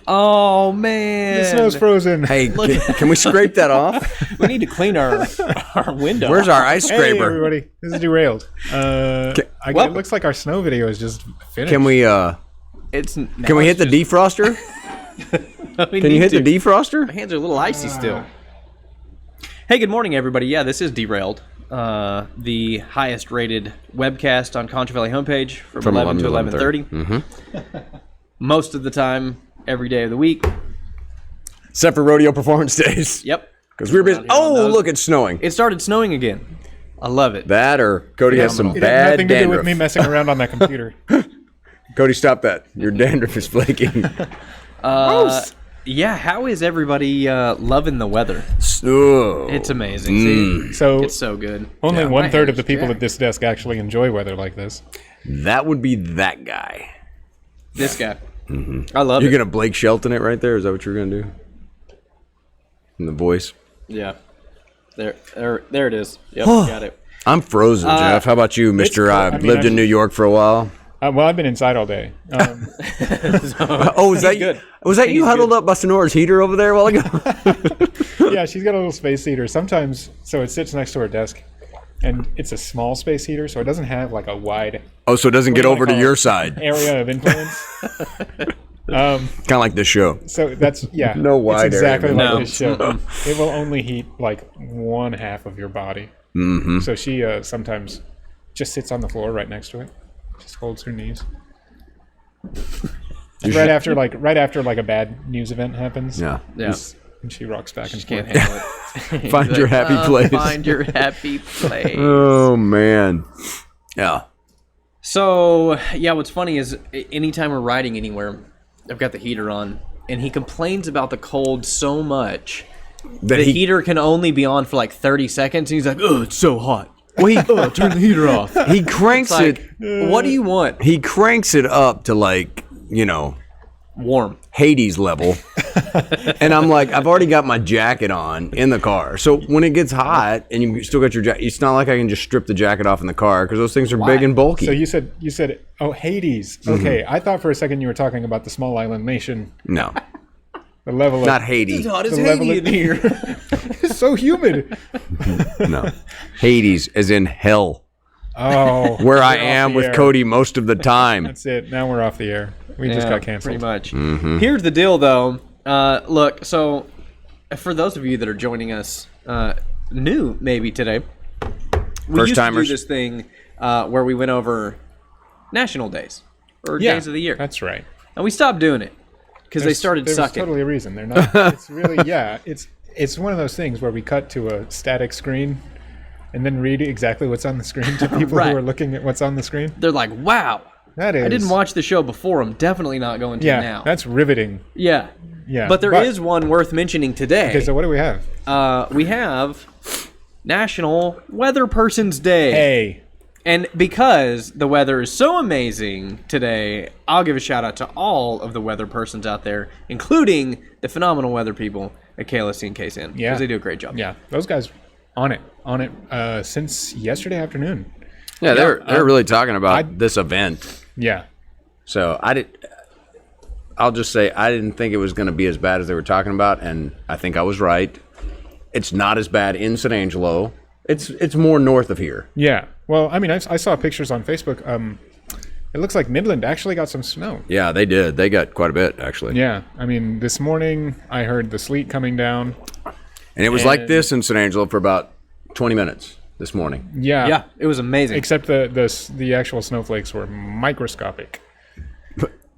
Oh, man. The snow's frozen. Hey, can we scrape that off? We need to clean our window. Where's our ice Hey, scraper? everybody. This is Derailed. It looks like our snow video is just finished. Can we Can hit the defroster? Can you hit the defroster? My hands are a little icy still. Hey, good morning, everybody. Yeah, this is Derailed, the highest rated webcast on Concho Valley Homepage from 11 to 11:30. Mm-hmm. Most of the time, every day of the week. Except for rodeo performance days. Yep. Because we were busy. Oh, look, it's snowing. It started snowing again. I love it. That or Cody has some It bad had nothing to do with dandruff. me messing around on that computer. Cody, stop that. Your dandruff is flaking. Yeah, how is everybody loving the weather? Oh. It's amazing. See? So It's so good. only Yeah. 1/3 of the My people hands at this desk actually enjoy weather like this. That would be that guy. This guy. I love You're it. going to Blake Shelton it right there? Is that what you're going to do? In the voice? Yeah. There it is. Yep, got it. I'm frozen, Jeff. How about you, Mr. cold. I've lived in New York for a while. Well, I've been inside all day. Oh, was that good. Was that you huddled up by Sonora's heater over there a while ago? Yeah, she's got a little space heater. Sometimes, so it sits next to her desk, and it's a small space heater, so it doesn't have like a wide Oh, so it doesn't get What do over I to call your it? side. area of influence. Kind of like this show. So that's No wide it's exactly area of like influence. this show. It will only heat like one half of your body. Mm-hmm. So she sometimes just sits on the floor right next to it, just holds her knees. Right after a bad news event happens. Yeah. Yeah. And she rocks back and Can't forth. handle it. Find your happy place. Find your happy place. Oh, man. Yeah. So, yeah, what's funny is anytime we're riding anywhere, I've got the heater on, and he complains about the cold so much. That The heater can only be on for like 30 seconds, and he's like, oh, it's so hot. Turn the heater off. he cranks Like, it. what do you want? He cranks it up to like, Warm. Hades level. And I'm like, I've already got my jacket on in the car. So when it gets hot and you still got your jacket, it's not like I can just strip the jacket off in the car because those things are big and bulky. So you said, oh, Hades. Okay, I thought for a second you were talking about the small island nation. No, The level of not Hades. It's hot as the level Haiti of- in here. It's so humid. No, Hades as in hell, Oh, where I we're off am the with air. Cody most of the time. That's it. Now we're off the air. We just got canceled. Pretty much. Here's the deal, though. Look, so for those of you that are joining us new maybe today, we used First-timers. to do this thing where we went over national days or Yeah, days of the year, that's right. and we stopped doing it because they started There's sucking. totally a reason. They're not. It's really It's one of those things where we cut to a static screen and then read exactly what's on the screen to people Right. who are looking at what's on the screen. They're like, "Wow, That is. I didn't watch the show before. I'm definitely not going to Yeah, now." that's riveting. Yeah. Yeah, But there is one worth mentioning today. Okay, so what do we have? We have National Weather Person's Day. Hey, And because the weather is so amazing today, I'll give a shout out to all of the weather persons out there, including the phenomenal weather people at KLST and KSAN. Yeah. Because they do a great job. yeah, those guys on it since yesterday afternoon. Yeah, they're really talking about this event. Yeah, So I'll just say I didn't think it was going to be as bad as they were talking about, and I think I was right. It's not as bad in San Angelo. It's more north of here. yeah. Well, I mean, I saw pictures on Facebook. It looks like Midland actually got some snow. Yeah, they did. They got quite a bit, actually. Yeah, I mean, this morning I heard the sleet coming down. And it was like this in San Angelo for about 20 minutes this morning. Yeah, Yeah, it was amazing. Except the actual snowflakes were microscopic.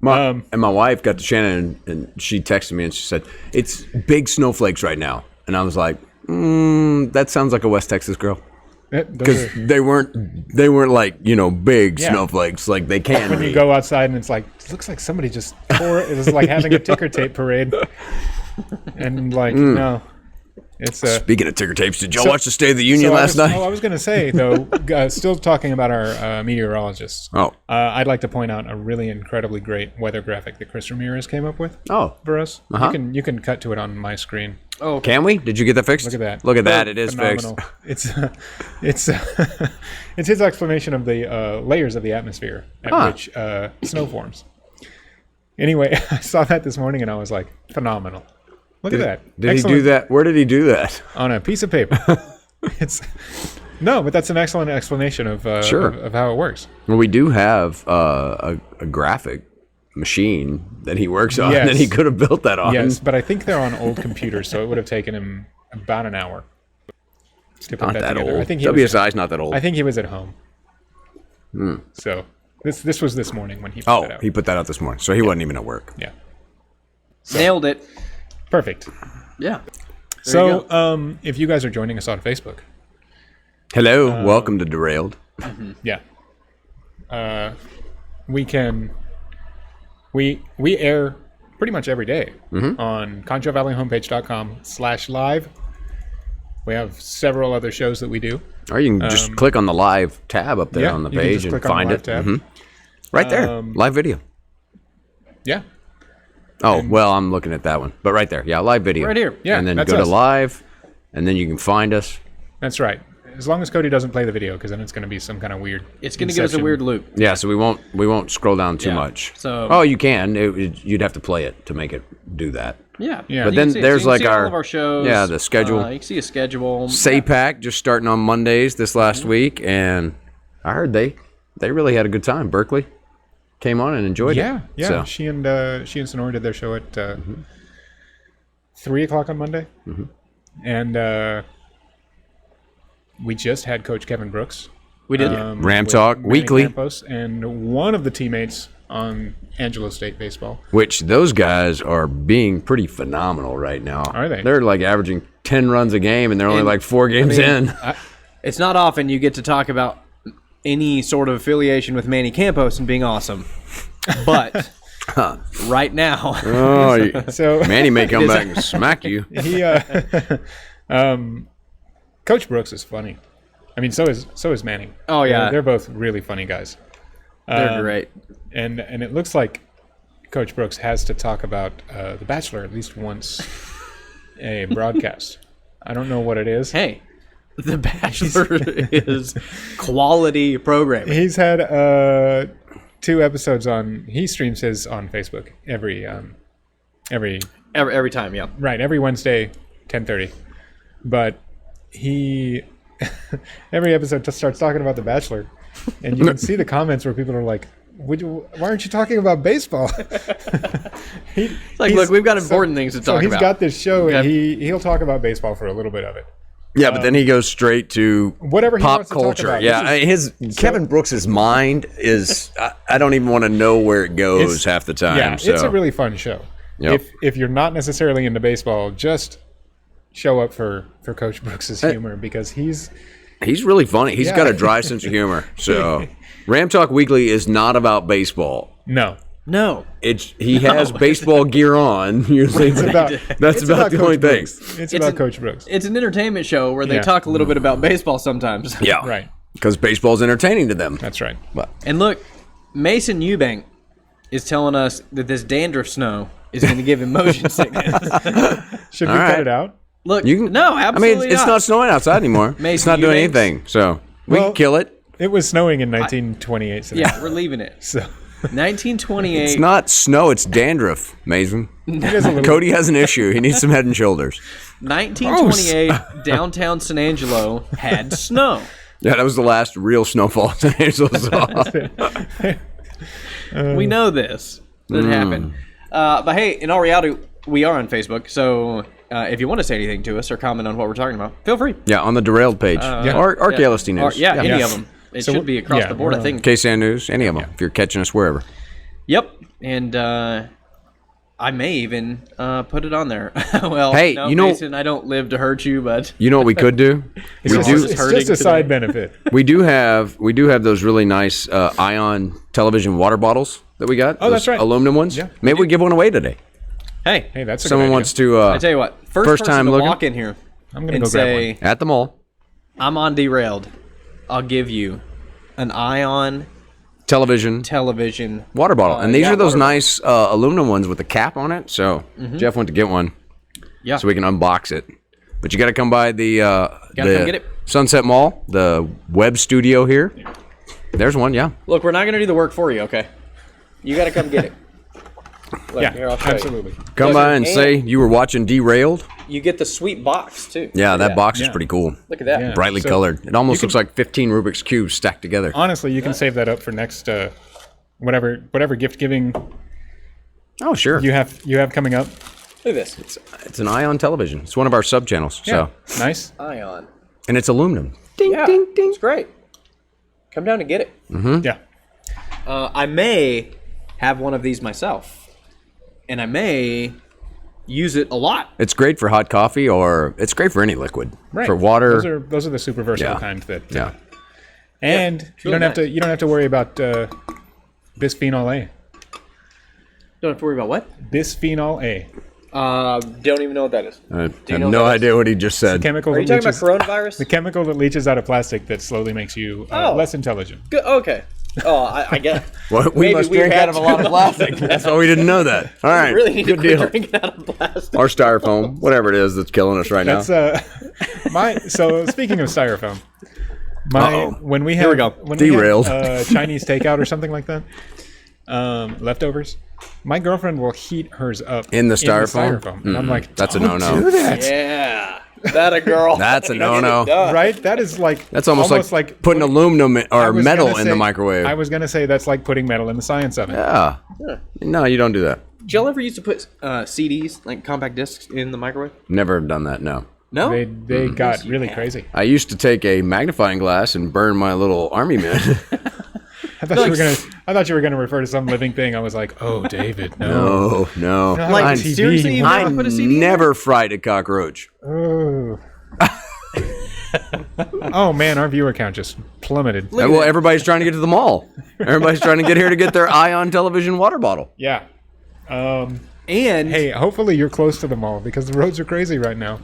And my wife got to Shannon, and she texted me, and she said, it's big snowflakes right now. And I was like, that sounds like a West Texas girl. Because they weren't like, big Yeah. snowflakes like they can When be. you go outside and it's like, it looks like somebody just tore it. It was like having a ticker tape parade. And like, no. It's Speaking of ticker tapes, did y'all watch the State of the Union last I night? was going to say, though, still talking about our meteorologists. Oh. I'd like to point out a really incredibly great weather graphic that Chris Ramirez came up with Oh. for us. Uh-huh. You can cut to it on my screen. Oh, Can we? Did you get that fixed? Look at that. Look at that. It is Phenomenal. fixed. It's his explanation of the layers of the atmosphere at which snow forms. Anyway, I saw that this morning and I was like, phenomenal. Look at that. Did he do that? Where did he do that? On a piece of paper. But that's an excellent explanation of how it works. Well, we do have a graphic machine that he works on Yes. that he could have built that on. Yes, but I think they're on old computers, so it would have taken him about an hour to put Not that that together. old. I think WSI's not that old. I think he was at home. So this was this morning when he put that out. He put that out this morning, so he wasn't even at work. Yeah. Nailed it. Perfect. Yeah. So if you guys are joining us on Facebook. Hello, welcome to Derailed. Yeah. We air pretty much every day on ConchoValleyHomepage.com/live. We have several other shows that we do. Or you can just click on the live tab up there on the you can page just and click on find the it. live tab. Right there, live video. Yeah. Oh, well, I'm looking at that one. But right there, yeah, live video. Right here. Yeah, And then that's go us. to live, and then you can find us. That's right. As long as Cody doesn't play the video, because then it's going to be some kind of weird. It's going to give us a Inception. weird loop. Yeah, so we won't scroll down too Yeah, much. so- Oh, you can. You'd have to play it to make it do that. Yeah. Yeah. But You then can see it. there's So you can like see our- all of our shows. yeah, the schedule. You can see a schedule. SAPAC just starting on Mondays this last week, and I heard they really had a good time. Berkeley came on and enjoyed it. Yeah. So, She and Sonora did their show at 3:00 on Monday, and we just had Coach Kevin Brooks. We did. Ram with Talk Manny Weekly. Campos, and one of the teammates on Angelo State baseball. which those guys are being pretty phenomenal right now. Are they? They're like averaging 10 runs a game, and they're only And, like 4 games in. It's not often you get to talk about any sort of affiliation with Manny Campos and being awesome. But right now, Oh, So Manny may come back and smack you. he, Coach Brooks is funny. I mean, so is Manning. Oh, yeah. They're both really funny guys. they're great. And it looks like Coach Brooks has to talk about The Bachelor at least once a broadcast. I don't know what it is. Hey, The Bachelor is quality programming. He's had 2 episodes on. He streams his on Facebook every Every time, yeah. right every Wednesday, 10:30. But he every episode just starts talking about The Bachelor, and you can see the comments where people are like, why aren't you talking about baseball? It's like, look, we've got important things to talk So he's about. got this show, and Okay. he'll talk about baseball for a little bit of it. Yeah, but then he goes straight to Whatever he pop wants to talk culture. about. Yeah, Kevin Brooks's mind is I don't even want to know where it goes It's- half the time. Yeah, so. it's a really fun show. Yep. If you're not necessarily into baseball, just show up for Coach Brooks's humor, because he's He's really funny. He's Yeah. got a dry sense of humor. So Ram Talk Weekly is not about baseball. no. No. He has baseball gear on. Usually, It's about that's it's about the Coach only thing. Brooks. It's about Coach Brooks. It's an entertainment show where they Yeah. talk a little bit about baseball sometimes. Yeah, Right. Because baseball's entertaining to them. That's right. But And look, Mason Eubank is telling us that this dandruff snow is going to give him motion sickness. Should we All cut right. it out? Look, you can. no, I absolutely mean, it's not snowing outside anymore. Mason it's not doing Eubanks. anything. So we Well, can kill it. It was snowing in 1928. So Yeah, we're leaving it. So 1928. It's not snow. It's dandruff, Mason. it is a little. Cody has an issue. He needs some Head and Shoulders. 1928, downtown San Angelo had snow. Yeah, that was the last real snowfall San Angelo saw. We know this. That happened. But hey, in all reality, we are on Facebook. So if you want to say anything to us or comment on what we're talking about, feel free. Yeah, on the Derailed page. Or KLST News. Or, any Yeah. of them. It So should be across yeah, the board, we're I think. KSAN News, any of them, if you're catching us wherever. Yep. And I may even put it on there. Well, Hey, no, you know- Mason, I don't live to hurt you, but You know what we could do? It's we just, do. it's hurting just a today. side benefit. We do have those really nice ion television water bottles that we got. Oh, that's those right. Aluminum ones. Yeah. Maybe we give one away today. hey, Hey, that's a Someone good idea. wants to I tell you what, first First person time to looking? walk in here I'm gonna and go grab say, one. at the mall. I'm on Derailed, I'll give you an ion Television television water bottle, and these yeah, are those water nice aluminum ones with the cap on it. So Jeff went to get one, Yeah. so we can unbox it. But you got to come by the come get it. Sunset Mall, the web studio here. There's one, yeah. Look, we're not going to do the work for you, okay? You got to come get it. Look, Yeah, here, I'll show you. absolutely. Come by and say you were watching Derailed. You get the sweet box too. Yeah, that box is Yeah. pretty cool. Look at that. Yeah. Brightly So colored. It almost looks like 15 Rubik's Cubes stacked together. Honestly, you can save that up for next whatever gift giving Oh, sure. you have coming up. Look at this. It's an Ion television. It's one of our sub channels. Yeah. So, Nice. Ion. and it's aluminum. Ding, ding, ding. It's great. Come down and get it. Yeah. I may have one of these myself, and I may use it a lot. It's great for hot coffee, or it's great for any liquid. Right. For water. Those are the super versatile Yeah. kind that. Yeah. And you don't really have to worry about bisphenol A. Don't have to worry about what? Bisphenol A. Don't even know what that is. I have you know no what that is? idea what he just said. Chemical Are you that talking about leaches, coronavirus? the chemical that leaches out of plastic that slowly makes you less intelligent. Good. Okay. Oh, I get. Well, we Maybe must we drink had out of a lot of plastic. That's why we didn't know that. All right. Really need Good to quit deal. drinking out of plastic. Or styrofoam, whatever it is that's killing us right now. That's so speaking of styrofoam, when we have Here we go. when Derailed. we have, Chinese takeout or something like that, leftovers, my girlfriend will heat hers up In the styrofoam? and I'm like, That's a "Don't no-no." do that. Yeah. That a girl. That's a no-no. Right? That is like That's almost like putting aluminum I or was metal gonna in the say- microwave. I was gonna say that's like putting metal in the science oven. Yeah. No, you don't do that. Did y'all ever used to put CDs, like compact discs, in the microwave? Never have done that, no. No? They got really crazy. I used to take a magnifying glass and burn my little army men. I thought you were gonna refer to some living thing. I was like, oh, David, no. No. Like, I, seriously, you've I never put a CD in? never fried a cockroach. Oh. Oh man, our viewer count just plummeted. Well, everybody's trying to get to the mall. Everybody's trying to get here to get their Ion television water bottle. Yeah. And Hey, hopefully you're close to the mall because the roads are crazy right now.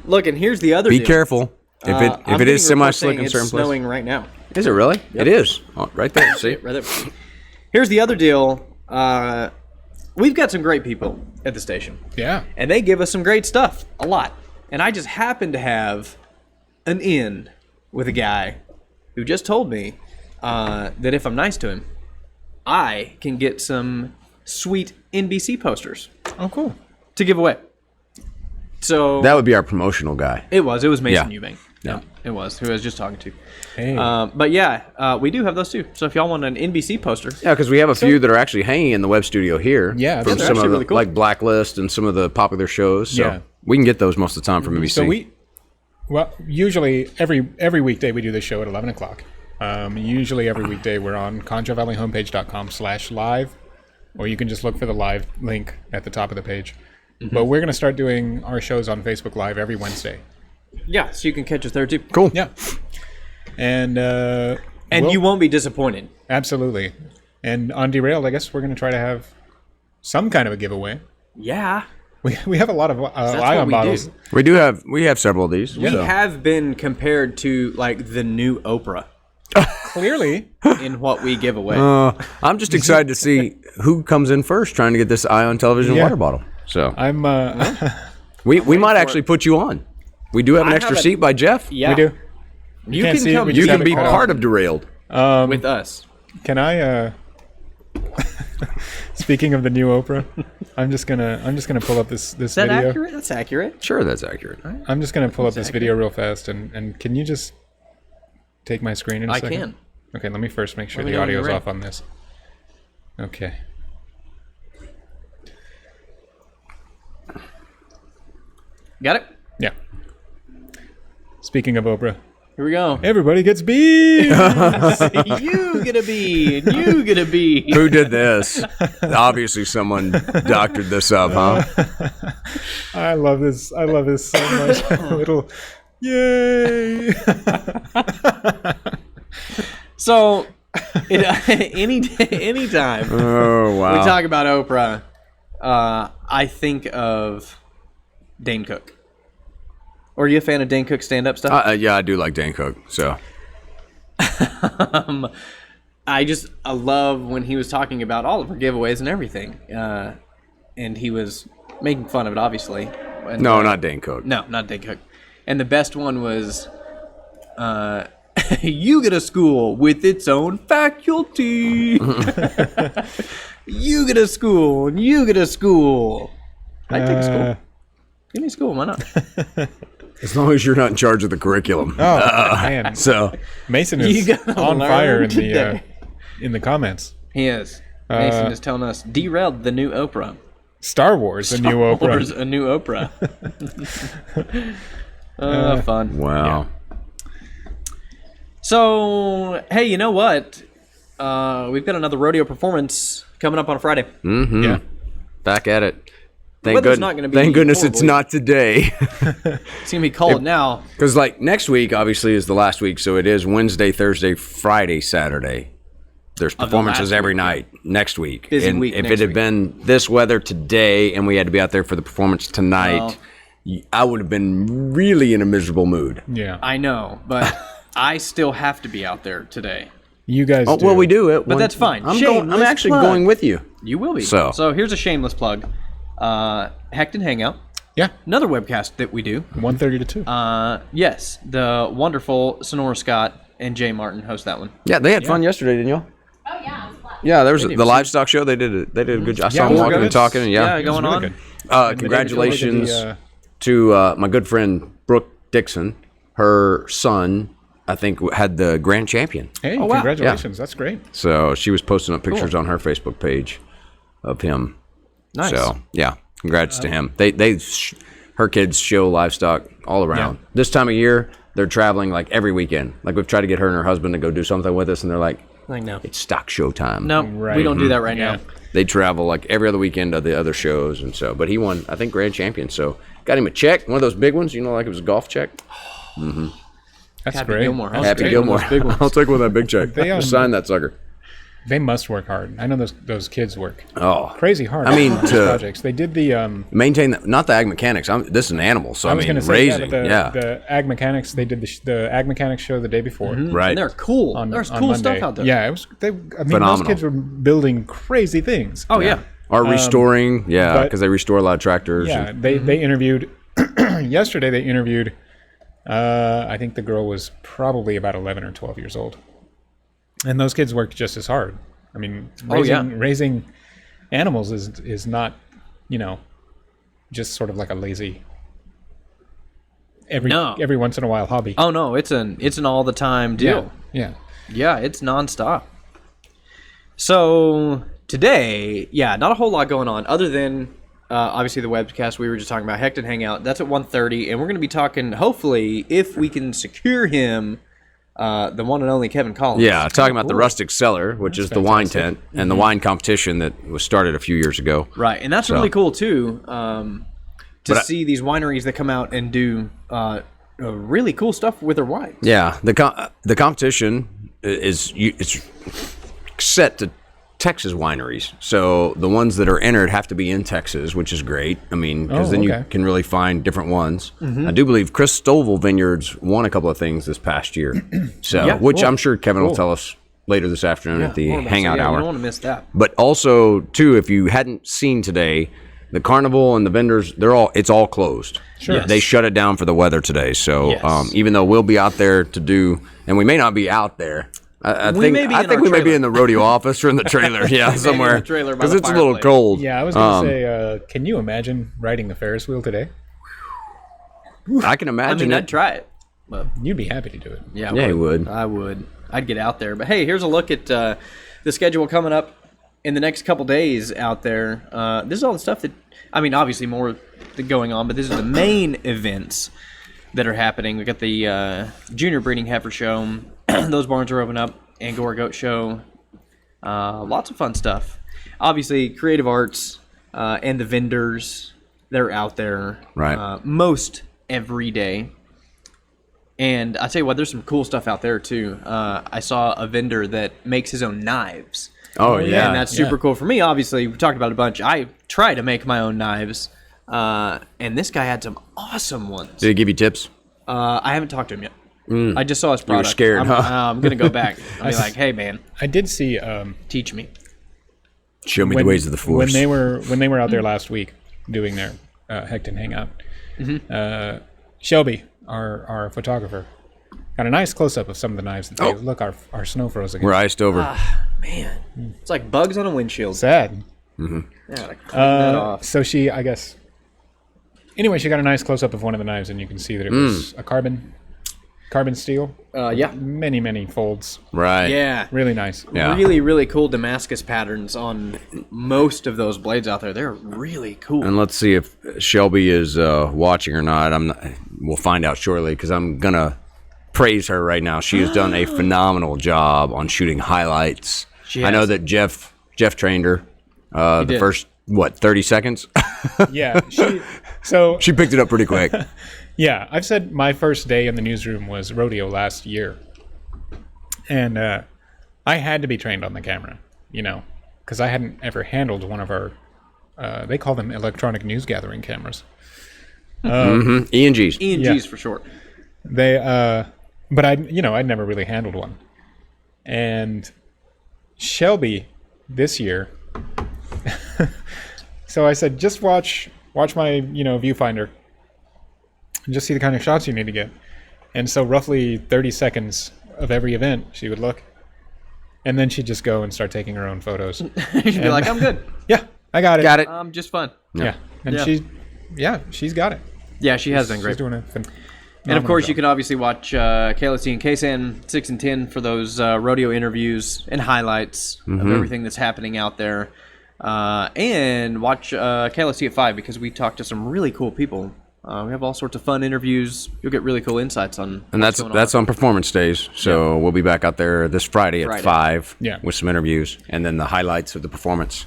look, and here's the other Be deal. careful. If I'm it is getting reports semi-slick saying in it's certain places. snowing right now. Is it really? It is. Oh, right there. See? Right there. Here's the other deal. We've got some great people at the station. Yeah. And they give us some great stuff. A lot. And I just happen to have an in with a guy who just told me that if I'm nice to him, I can get some sweet NBC posters Oh, cool. to give away. So That would be our promotional guy. it was Mason Yeah. Eubank. Yeah. It was who I was just talking to. Hey. But yeah, we do have those too. So if y'all want an NBC poster, Yeah, because we have a few that are actually hanging in the web studio here. Yeah, from they're some actually of the, really cool. like Blacklist and some of the popular shows. So Yeah. we can get those most of the time from NBC. So usually every weekday we do this show at 11 o'clock. Usually every weekday we're on ConchoValleyHomepage.com/live, or you can just look for the live link at the top of the page. But we're going to start doing our shows on Facebook Live every Wednesday. yeah, so you can catch us there too. Cool. Yeah. And You won't be disappointed. absolutely. And on Derailed, I guess we're going to try to have some kind of a giveaway. Yeah. We have a lot of what Ion we bottles. do. We have several of these. We so. have been compared to like the new Oprah Clearly, in what we give away. I'm just excited to see who comes in first trying to get this Ion television Yeah. water bottle. So I'm. we might actually put you on. We do have an I extra have seat by Jeff. yeah, We do. You can't can see it, come. we You just can have be it cut part off. of Derailed. with us. Can I? Speaking of the new Oprah, I'm just gonna pull up this Is that video. accurate? That's accurate. Sure, that's accurate. I'm just gonna pull up this video real fast, and can you just take my screen in a I second? can. Okay, let me first make sure Let me the know when audio's you're off on this. Okay. Got it. Yeah. Speaking of Oprah, Here we go. everybody gets beat. You get a B, and you get a B. Who did this? Obviously, someone doctored this up, huh? I love this. I love this so much. Little, yay! So, anytime Oh wow! we talk about Oprah, I think of Dane Cook. Or are you a fan of Dane Cook's stand-up stuff? Yeah, I do like Dan Cook. So I love when he was talking about all of her giveaways and everything, and he was making fun of it, obviously. And, no, not Dan Cook. no, not Dane Cook. And the best one was, you get a school with its own faculty. You get a school, and you get a school. I'd take a school. Give me a school, why not? As long as you're not in charge of the curriculum. Oh, man. So Mason is on fire in the comments. He is. Mason is telling us, Derailed, the new Oprah. Star Wars, a new Oprah. Star Wars, a new Oprah. Fun. Wow. Yeah. So, hey, you know what? We've got another rodeo performance coming up on Friday. Mm-hmm. Yeah. Back at it. Thank goodness it's not today. It's going to be cold now. Because, like, next week, obviously, is the last week. So it is Wednesday, Thursday, Friday, Saturday. There's performances every night next week. Busy week if it had been this weather today and we had to be out there for the performance tonight, I would have been really in a miserable mood. Yeah. I know, but I still have to be out there today. You guys do. Well, we do it. But that's fine. I'm actually going with you. You will be. So here's a shameless plug. Hecton Hangout. Yeah. Another webcast that we do. 1:30 to 2. Yes. The wonderful Sonora Scott and Jay Martin host that one. Yeah, they had fun yesterday, didn't y'all? Oh, yeah. It was fun. Yeah, there was the livestock show. They did a good job. I saw them walking and talking. And going on. Good. Congratulations to my good friend Brooke Dixon. Her son, I think, had the grand champion. Hey, congratulations. That's great. So she was posting up pictures on her Facebook page of him. Nice. So, yeah, congrats to him. Her kids show livestock all around. Yeah. This time of year, they're traveling like every weekend. Like we've tried to get her and her husband to go do something with us, and they're like, no. It's stock show time. No, Right. we don't do that right now. They travel like every other weekend to the other shows, and so. But he won, I think, grand champion. So got him a check, one of those big ones. You know, like it was a golf check. That's Happy great. Gilmore, huh? Happy Gilmore. I'll take one of that big check. They, sign that sucker. They must work hard. I know those kids work crazy hard. I mean, on these projects. They did the maintain not the ag mechanics. This is an animal, so I was mean, going to say raising. the ag mechanics. They did the ag mechanics show the day before. Right. And they're cool. There's cool Monday. stuff out there. Yeah, it was. Those kids were building crazy things. Oh, yeah. Or restoring, but- because they restore a lot of tractors. Yeah, and- they interviewed yesterday. They interviewed. I think the girl was probably about 11 or 12 years old, and those kids worked just as hard. I mean, raising animals is not, just sort of like a lazy every once in a while hobby. Oh no, it's an all the time deal. Yeah. Yeah, it's nonstop. So today, not a whole lot going on other than obviously the webcast we were just talking about, Hecton Hangout. That's at 1:30, and we're going to be talking, hopefully, if we can secure him, the one and only Kevin Collins. Yeah, talking about the Rustic Cellar, which is the wine tent and the wine competition that was started a few years ago. Right, and that's really cool too. To see these wineries that come out and do really cool stuff with their wines. Yeah, the competition it's set to Texas wineries, so the ones that are entered have to be in Texas, which is great. I mean, because then you can really find different ones. I do believe Chris Stovall Vineyards won a couple of things this past year, I'm sure Kevin will tell us later this afternoon at the Hangout Hour. You don't want to miss that. But also, too, if you hadn't seen today, the carnival and the vendors, it's all closed. Sure. Yes. They shut it down for the weather today. So Yes. even though we'll be out there to do, and we may not be out there. I think we may be in the rodeo office or in the trailer, somewhere, because it's a little cold. Yeah, I was going to say, can you imagine riding the Ferris wheel today? I can imagine I'd try it. But You'd be happy to do it. yeah, you would. I would. I'd get out there. But hey, here's a look at the schedule coming up in the next couple days out there. This is all the stuff that, obviously more going on, but this is the main events that are happening. We got the Junior Breeding Heifer Show. Those barns are open up. Angora Goat Show. Lots of fun stuff. Obviously, creative arts and the vendors, they're out there. Right. Most every day. And I tell you what, there's some cool stuff out there too. I saw a vendor that makes his own knives. Oh, yeah. And that's super cool for me. Obviously, we talked about it a bunch. I try to make my own knives. And this guy had some awesome ones. Did he give you tips? I haven't talked to him yet. I just saw his product. You were scared, I'm, huh? I'm going to go back. I'll be like, hey, man, I did see teach me. Show me the ways of the force. when they were out there last week doing their Hecton Hangout. Shelby, our photographer, Got a nice close-up of some of the knives. That look, our snow froze again. We're iced over. Man, it's like bugs on a windshield. Sad. Yeah, to clean that off. So she, I guess... Anyway, she got a nice close-up of one of the knives, and you can see that it was a carbon steel. Yeah. Many, many folds. Right. Yeah. Really nice. Yeah. Really, really cool Damascus patterns on most of those blades out there. They're really cool. And let's see if Shelby is watching or not. We'll find out shortly because I'm going to praise her right now. She has done a phenomenal job on shooting highlights. I know that Jeff trained her the first, 30 seconds? Yeah. She picked it up pretty quick. Yeah, I've said my first day in the newsroom was rodeo last year. And I had to be trained on the camera, because I hadn't ever handled one of our, they call them electronic news gathering cameras. E&Gs. E&Gs for short. But I'd never really handled one. And Shelby this year, so I said, just watch my, viewfinder. And just see the kind of shots you need to get. And so roughly 30 seconds of every event, she would look. And then she'd just go and start taking her own photos. She'd be like, I'm good. Yeah, I got it. Got it. Just fun. Yeah. And she's got it. Yeah, she has done great. She's doing And of course, you can obviously watch KLST and KSAN 6 and 10 for those rodeo interviews and highlights of everything that's happening out there. And watch KLST at 5 because we talked to some really cool people. We have all sorts of fun interviews. You'll get really cool insights on. And that's on performance days. So we'll be back out there this Friday at 5 with some interviews and then the highlights of the performance.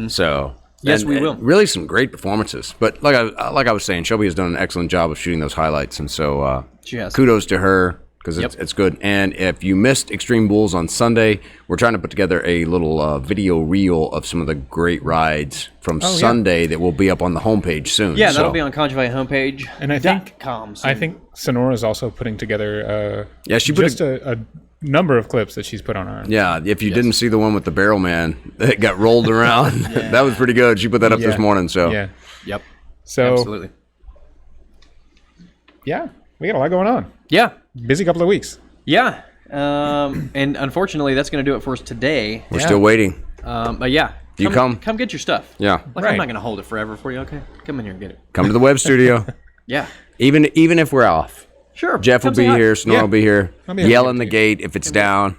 So yes, we will. Really some great performances. But like I was saying, Shelby has done an excellent job of shooting those highlights. And so she has. Kudos to her because it's good. And if you missed Extreme Bulls on Sunday, we're trying to put together a little video reel of some of the great rides from Sunday that will be up on the homepage soon. Yeah, that'll be on ConchoValleyHomepage.com. And I think Sonora's also putting together she put just a number of clips that she's put on our. Yeah, if you didn't see the one with the barrel man that got rolled around, that was pretty good. She put that up this morning. So Yep. So absolutely. Yeah, we got a lot going on. Yeah. Busy couple of weeks. Yeah. And unfortunately, that's going to do it for us today. We're still waiting. But yeah. Come get your stuff. Yeah. Like, I'm not going to hold it forever for you, okay? Come in here and get it. Come to the web studio. Yeah. Even if we're off. Sure. Jeff will be here. Snore will be here. Yell in the gate if it's down.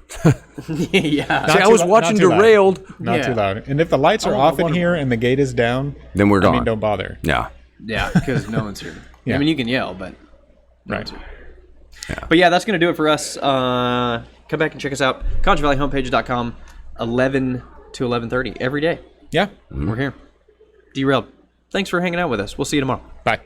Yeah. See, I was watching Derailed. Not too loud. And if the lights are off in here and the gate is down, then we're gone. I mean, don't bother. Yeah. Yeah, because no one's here. Yeah. I mean, you can yell, but no Right. one's here. Yeah. But yeah, that's going to do it for us. Come back and check us out. ConchoValleyHomepage.com, 11 to 11:30 every day. Yeah. We're here. Derailed. Thanks for hanging out with us. We'll see you tomorrow. Bye.